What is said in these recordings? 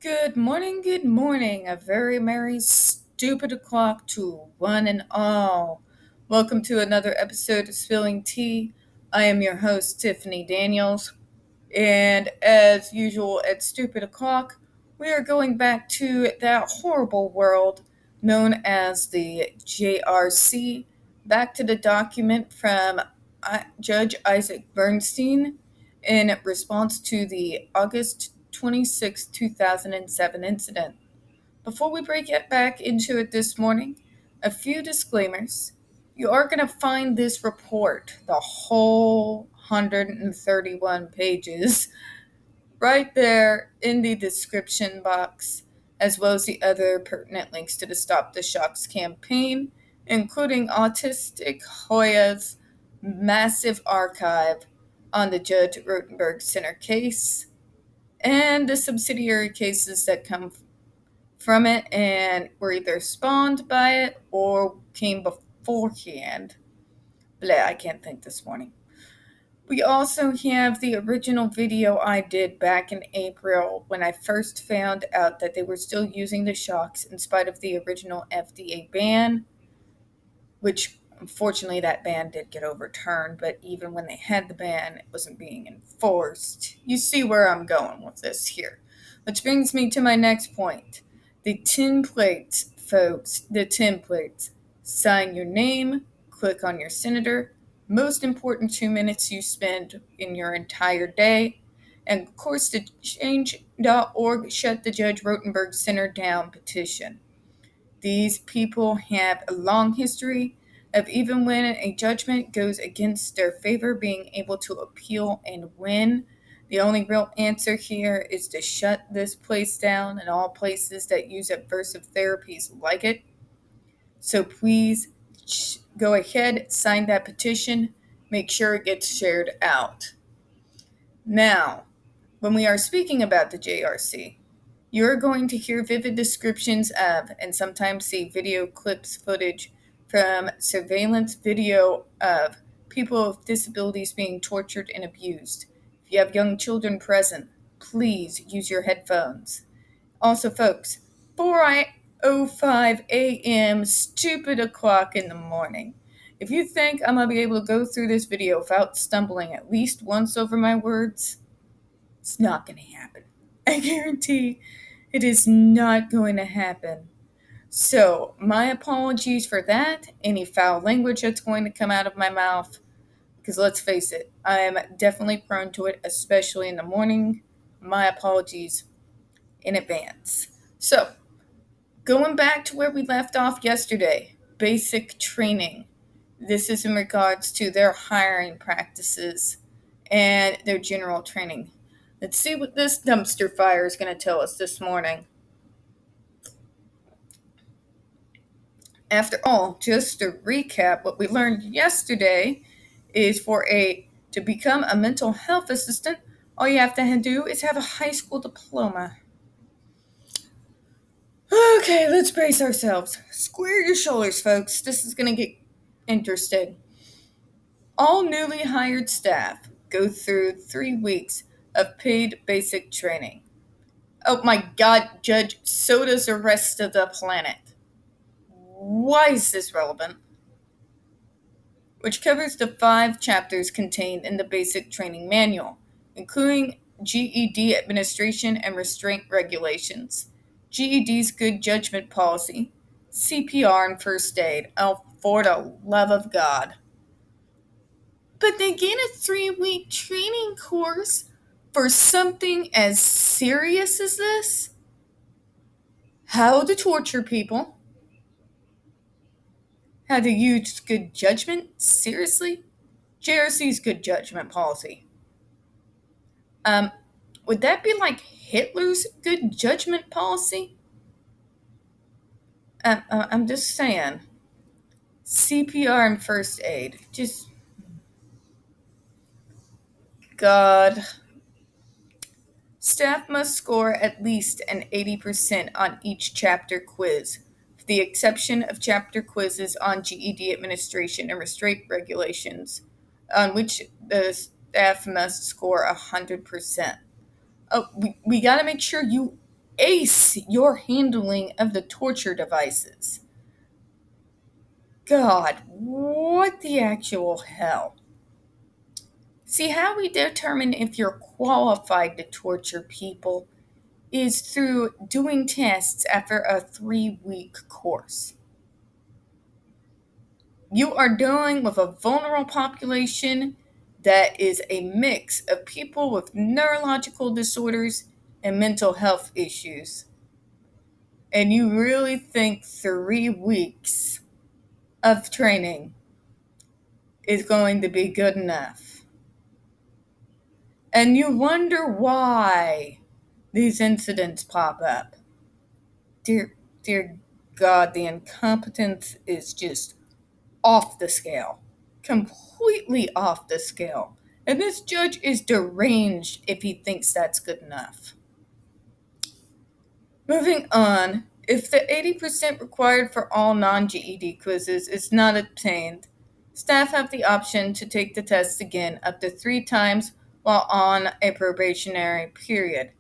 Good morning. A very merry stupid o'clock to one and all. Welcome to another episode of Spilling Tea. I am your host, Tiffany Daniels, and as usual at stupid o'clock, we are going back to that horrible world known as the JRC, back to the document from Judge Isaac Bernstein in response to the August 26, 2007 incident. Before we break it back into it this morning, a few disclaimers. You are going to find this report, the whole 131 pages, right there in the description box, as well as the other pertinent links to the Stop the Shocks campaign, including Autistic Hoya's massive archive on the Judge Rotenberg Center case and the subsidiary cases that come from it and were either spawned by it or came beforehand. Blah, I can't think this morning. We also have the original video I did back in April when I first found out that they were still using the shocks in spite of the original FDA ban, which unfortunately that ban did get overturned, but even when they had the ban, it wasn't being enforced. You see where I'm going with this here. Which brings me to my next point. The templates, folks, the templates. Sign your name, click on your senator, most important 2 minutes you spend in your entire day, and of course the change.org Shut the Judge Rotenberg Center Down petition. These people have a long history of even when a judgment goes against their favor, being able to appeal and win. The only real answer here is to shut this place down and all places that use aversive therapies like it. So please go ahead, sign that petition, make sure it gets shared out. Now, when we are speaking about the JRC, you're going to hear vivid descriptions of, and sometimes see video clips, footage from surveillance video of people with disabilities being tortured and abused. If you have young children present, please use your headphones. Also, folks, 4:05 a.m., stupid o'clock in the morning. If you think I'm going to be able to go through this video without stumbling at least once over my words, it's not going to happen. I guarantee it is not going to happen. So, my apologies for that, any foul language that's going to come out of my mouth, because let's face it, I am definitely prone to it, especially in the morning. My apologies in advance. So, going back to where we left off yesterday, basic training. This is in regards to their hiring practices and their general training. Let's see what this dumpster fire is going to tell us this morning. After all, just to recap, what we learned yesterday is to become a mental health assistant, all you have to do is have a high school diploma. Okay, let's brace ourselves. Square your shoulders, folks. This is going to get interesting. All newly hired staff go through 3 weeks of paid basic training. Oh my God, Judge, so does the rest of the planet. Why is this relevant? Which covers the 5 chapters contained in the basic training manual, including GED administration and restraint regulations, GED's good judgment policy, CPR and first aid. Oh, for the love of God. But they get a 3-week training course for something as serious as this? How to torture people? How to use good judgment? Seriously? JRC's good judgment policy. Would that be like Hitler's good judgment policy? I'm just saying. CPR and first aid. Just. God. Staff must score at least an 80% on each chapter quiz, with the exception of chapter quizzes on GED administration and restraint regulations, on which the staff must score 100%. Oh, we got to make sure you ace your handling of the torture devices. God, what the actual hell? See, how we determine if you're qualified to torture people is through doing tests after a 3-week course. You are dealing with a vulnerable population that is a mix of people with neurological disorders and mental health issues. And you really think 3 weeks of training is going to be good enough? And you wonder why these incidents pop up. Dear God, the incompetence is just off the scale. Completely off the scale. And this judge is deranged if he thinks that's good enough. Moving on, if the 80% required for all non-GED quizzes is not obtained, staff have the option to take the test again up to 3 times while on a probationary period.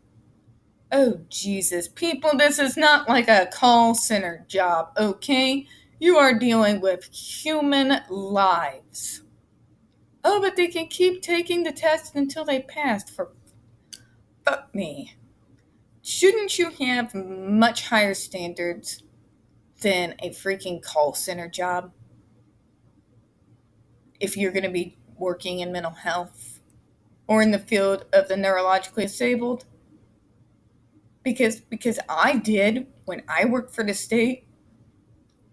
Oh, Jesus. People, this is not like a call center job, okay? You are dealing with human lives. Oh, but they can keep taking the test until they pass. Fuck me. Shouldn't you have much higher standards than a freaking call center job if you're going to be working in mental health or in the field of the neurologically disabled? Because I did when I worked for the state.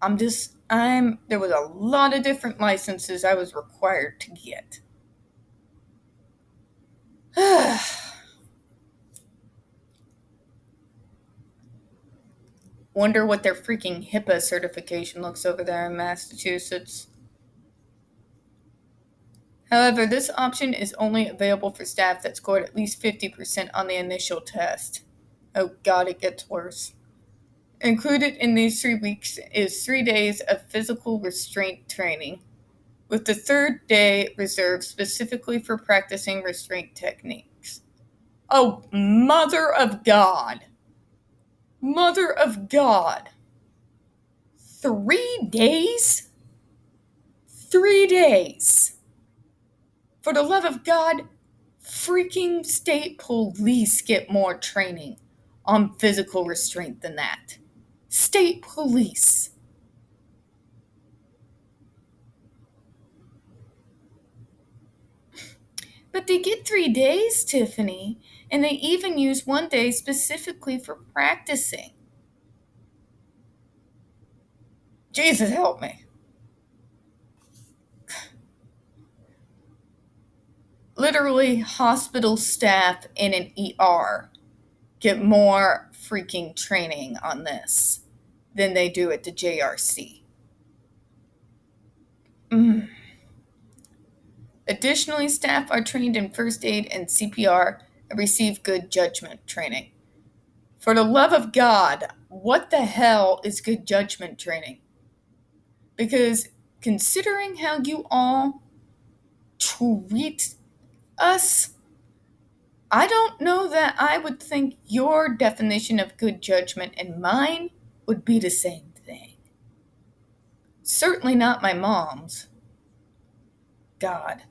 There was a lot of different licenses I was required to get. Wonder what their freaking HIPAA certification looks over there in Massachusetts. However, this option is only available for staff that scored at least 50% on the initial test. Oh God, it gets worse. Included in these 3 weeks is 3 days of physical restraint training, with the 3rd day reserved specifically for practicing restraint techniques. Oh, Mother of God! Mother of God! 3 days? 3 days! For the love of God, freaking state police get more training on physical restraint than that. State police. But they get 3 days, Tiffany, and they even use 1 day specifically for practicing. Jesus help me. Literally, hospital staff in an ER get more freaking training on this than they do at the JRC. Additionally, staff are trained in first aid and CPR and receive good judgment training. For the love of God, what the hell is good judgment training? Because considering how you all treat us, I don't know that I would think your definition of good judgment and mine would be the same thing. Certainly not my mom's. God.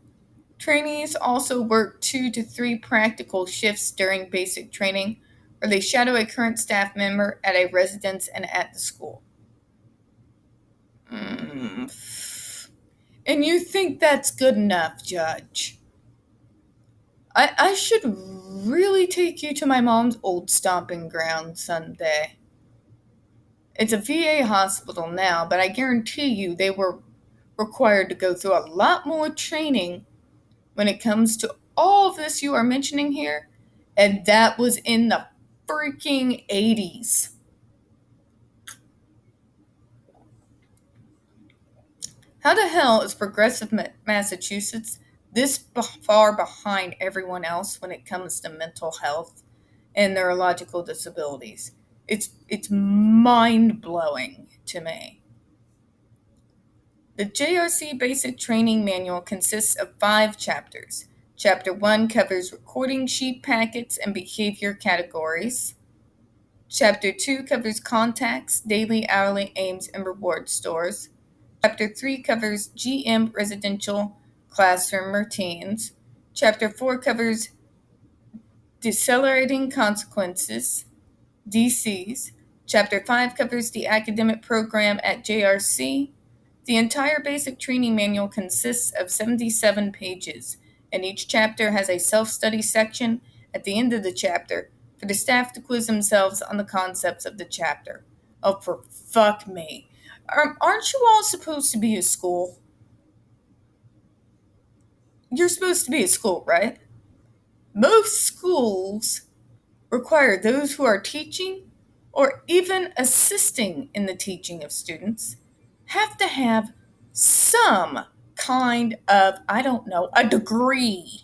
Trainees also work 2 to 3 practical shifts during basic training, where they shadow a current staff member at a residence and at the school. And you think that's good enough, Judge? I should really take you to my mom's old stomping ground someday. It's a VA hospital now, but I guarantee you they were required to go through a lot more training when it comes to all of this you are mentioning here, and that was in the freaking 80s. How the hell is progressive Massachusetts this far behind everyone else when it comes to mental health and neurological disabilities? It's mind-blowing to me. The JRC Basic Training Manual consists of 5 chapters. Chapter 1 covers recording sheet packets and behavior categories. Chapter 2 covers contacts, daily, hourly aims, and reward stores. Chapter 3 covers GM residential classroom routines. Chapter 4 covers decelerating consequences, DCs. Chapter 5 covers the academic program at JRC. The entire basic training manual consists of 77 pages, and each chapter has a self-study section at the end of the chapter for the staff to quiz themselves on the concepts of the chapter. Oh, for fuck me. Aren't you all supposed to be at school? You're supposed to be at school, right? Most schools require those who are teaching or even assisting in the teaching of students have to have some kind of, I don't know, a degree.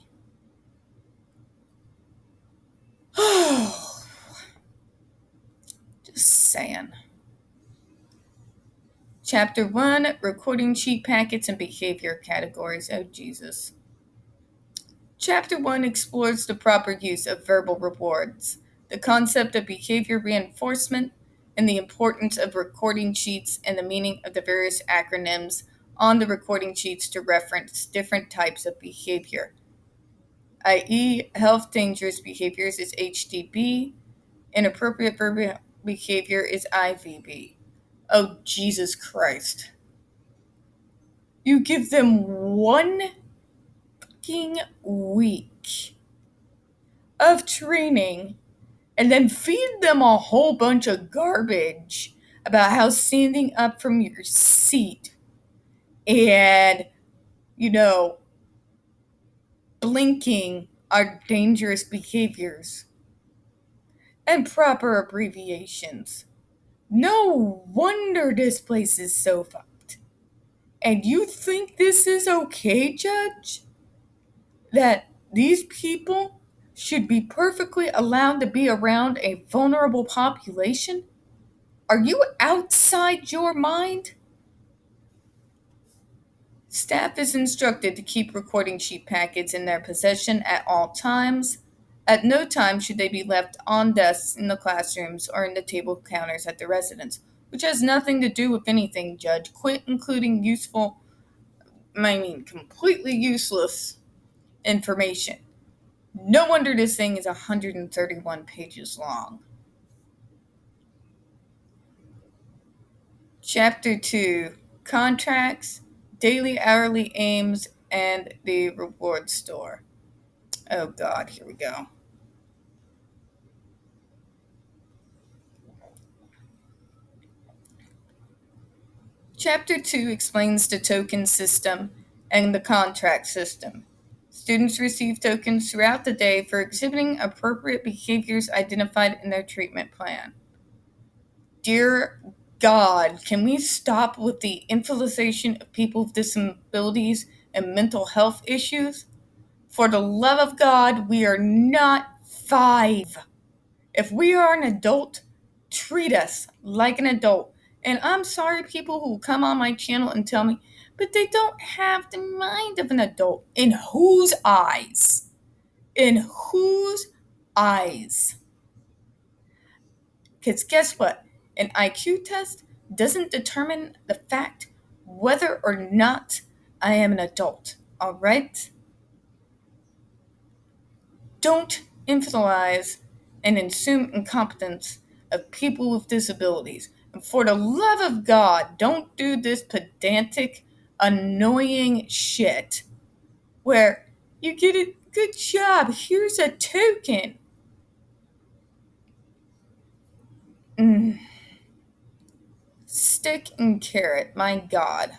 Just saying. Chapter 1, Recording Sheet Packets and Behavior Categories. Oh, Jesus. Chapter 1 explores the proper use of verbal rewards, the concept of behavior reinforcement, and the importance of recording sheets and the meaning of the various acronyms on the recording sheets to reference different types of behavior, i.e., health dangerous behaviors is HDB, inappropriate verbal behavior is IVB. Oh, Jesus Christ. You give them 1 fucking week of training and then feed them a whole bunch of garbage about how standing up from your seat and, blinking are dangerous behaviors and proper abbreviations. No wonder this place is so fucked. And you think this is okay, Judge? That these people should be perfectly allowed to be around a vulnerable population? Are you outside your mind? Staff is instructed to keep recording sheet packets in their possession at all times. At no time should they be left on desks in the classrooms or in the table counters at the residence, which has nothing to do with anything, Judge. Quit including completely useless information. No wonder this thing is 131 pages long. Chapter 2, Contracts, Daily Hourly Aims, and the Reward Store. Oh God, here we go. Chapter 2 explains the token system and the contract system. Students receive tokens throughout the day for exhibiting appropriate behaviors identified in their treatment plan. Dear God, can we stop with the infantilization of people with disabilities and mental health issues? For the love of God, we are not 5. If we are an adult, treat us like an adult. And I'm sorry, people who come on my channel and tell me, but they don't have the mind of an adult. In whose eyes? In whose eyes? Because guess what? An IQ test doesn't determine the fact whether or not I am an adult. All right? Don't infantilize and assume incompetence of people with disabilities. And for the love of God, don't do this pedantic, annoying shit where you get a good job, here's a token. Stick and carrot, my God.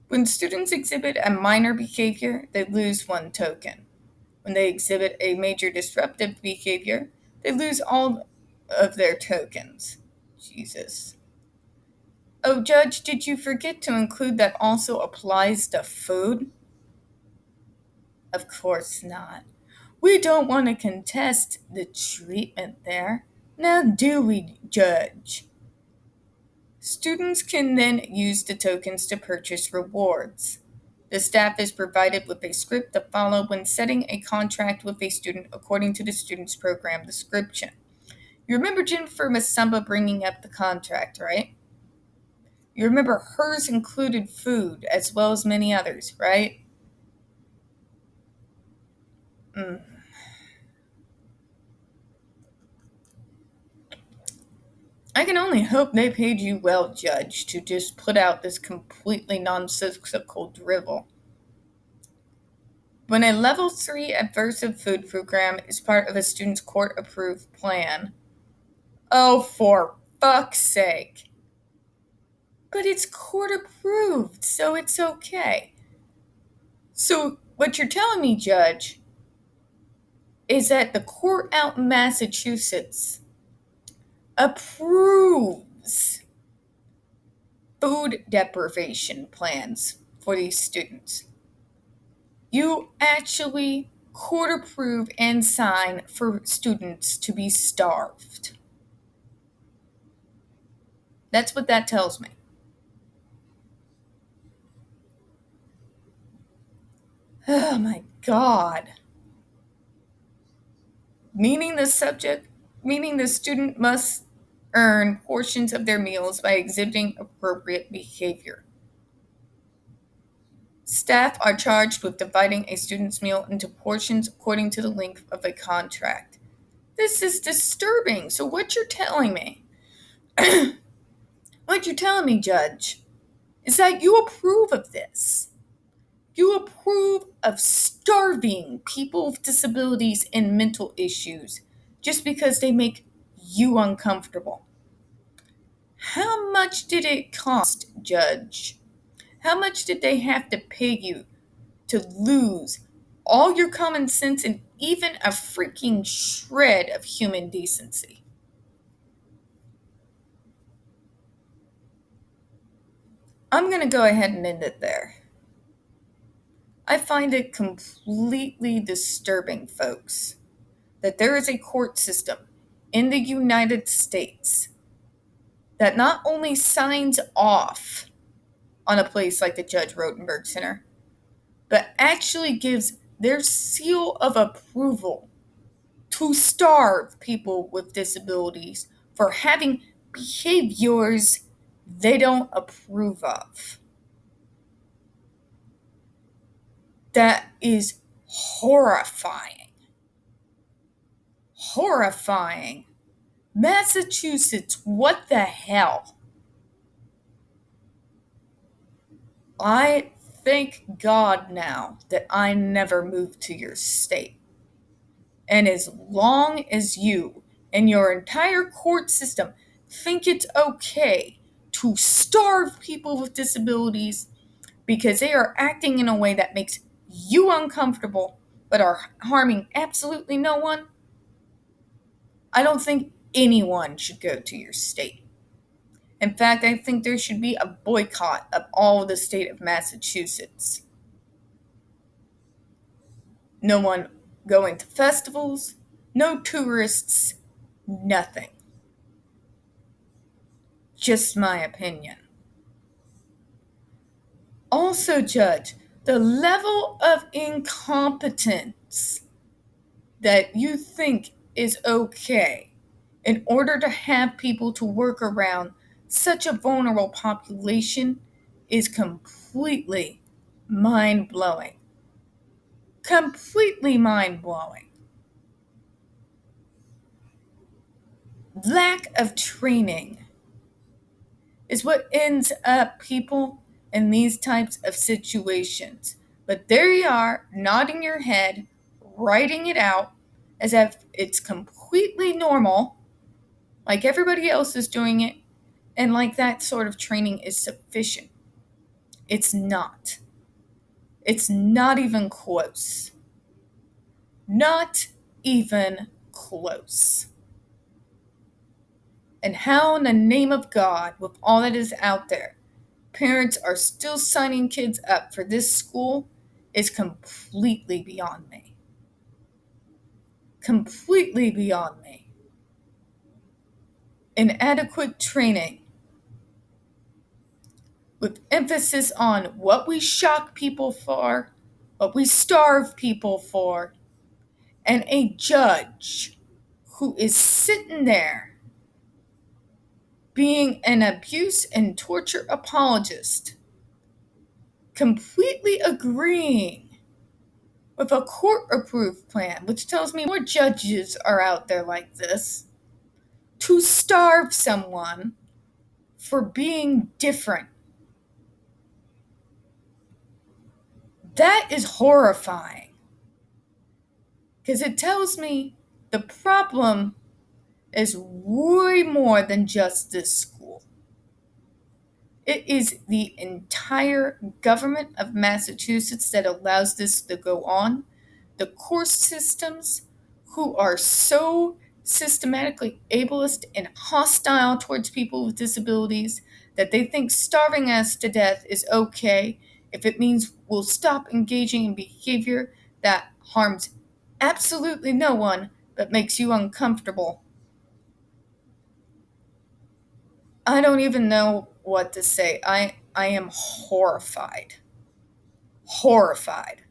When students exhibit a minor behavior, they lose 1 token. When they exhibit a major disruptive behavior, they lose all of their tokens. Jesus. Oh, Judge, did you forget to include that also applies to food? Of course not. We don't want to contest the treatment there. Now do we, Judge? Students can then use the tokens to purchase rewards. The staff is provided with a script to follow when setting a contract with a student according to the student's program description. You remember Jennifer Masamba bringing up the contract, right? You remember hers included food as well as many others, right? I can only hope they paid you well, Judge, to just put out this completely nonsensical drivel. When a Level 3 aversive food program is part of a student's court-approved plan, oh, for fuck's sake. But it's court-approved, so it's okay. So what you're telling me, Judge, is that the court out in Massachusetts approves food deprivation plans for these students. You actually court approve and sign for students to be starved. That's what that tells me. Oh my God. Meaning the student must earn portions of their meals by exhibiting appropriate behavior. Staff are charged with dividing a student's meal into portions according to the length of a contract. This is disturbing. So what you're telling me, Judge, is that you approve of this. You approve of starving people with disabilities and mental issues just because they make you uncomfortable. How much did it cost, Judge? How much did they have to pay you to lose all your common sense and even a freaking shred of human decency? I'm going to go ahead and end it there. I find it completely disturbing, folks, that there is a court system in the United States that not only signs off on a place like the Judge Rotenberg Center, but actually gives their seal of approval to starve people with disabilities for having behaviors they don't approve of. That is horrifying. Horrifying. Massachusetts, what the hell? I thank God now that I never moved to your state. And as long as you and your entire court system think it's okay to starve people with disabilities because they are acting in a way that makes you uncomfortable but are harming absolutely no one, I don't think anyone should go to your state. In fact, I think there should be a boycott of all of the state of Massachusetts. No one going to festivals, no tourists, nothing. Just my opinion. Also, Judge, the level of incompetence that you think is okay in order to have people to work around such a vulnerable population is completely mind-blowing. Completely mind-blowing. Lack of training is what ends up people in these types of situations. But there you are, nodding your head, writing it out as if it's completely normal, like everybody else is doing it, and like that sort of training is sufficient. It's not. It's not even close. Not even close. And how in the name of God, with all that is out there, parents are still signing kids up for this school is completely beyond me. Completely beyond me. Inadequate training with emphasis on what we shock people for, what we starve people for, and a judge who is sitting there being an abuse and torture apologist, completely agreeing with a court-approved plan, which tells me more judges are out there like this, to starve someone for being different. That is horrifying. Because it tells me the problem is way more than just this school. It is the entire government of Massachusetts that allows this to go on. The course systems who are so systematically ableist and hostile towards people with disabilities that they think starving us to death is okay if it means we'll stop engaging in behavior that harms absolutely no one but makes you uncomfortable. I don't even know what to say. I am horrified. Horrified.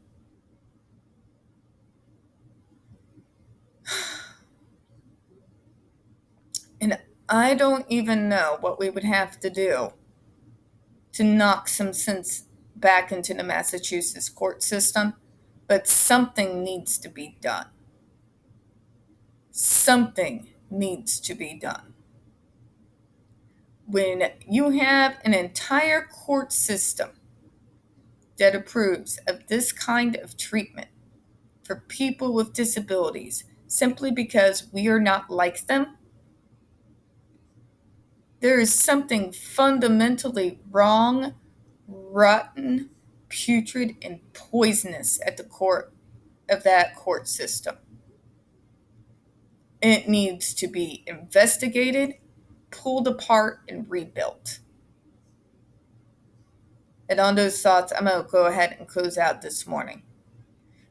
And I don't even know what we would have to do to knock some sense back into the Massachusetts court system, but something needs to be done. Something needs to be done. When you have an entire court system that approves of this kind of treatment for people with disabilities simply because we are not like them, there is something fundamentally wrong, rotten, putrid, and poisonous at the core of that court system. It needs to be investigated, pulled apart, and rebuilt. And on those thoughts, I'm going to go ahead and close out this morning.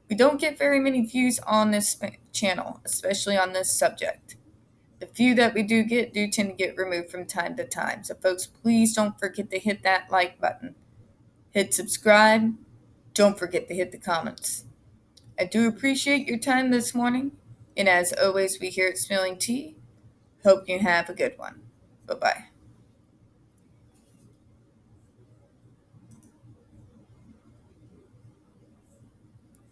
We don't get very many views on this channel, especially on this subject. The few that we do tend to get removed from time to time. So folks, please don't forget to hit that like button. Hit subscribe. Don't forget to hit the comments. I do appreciate your time this morning. And as always, we here at Spilling Tea hope you have a good one. Bye-bye.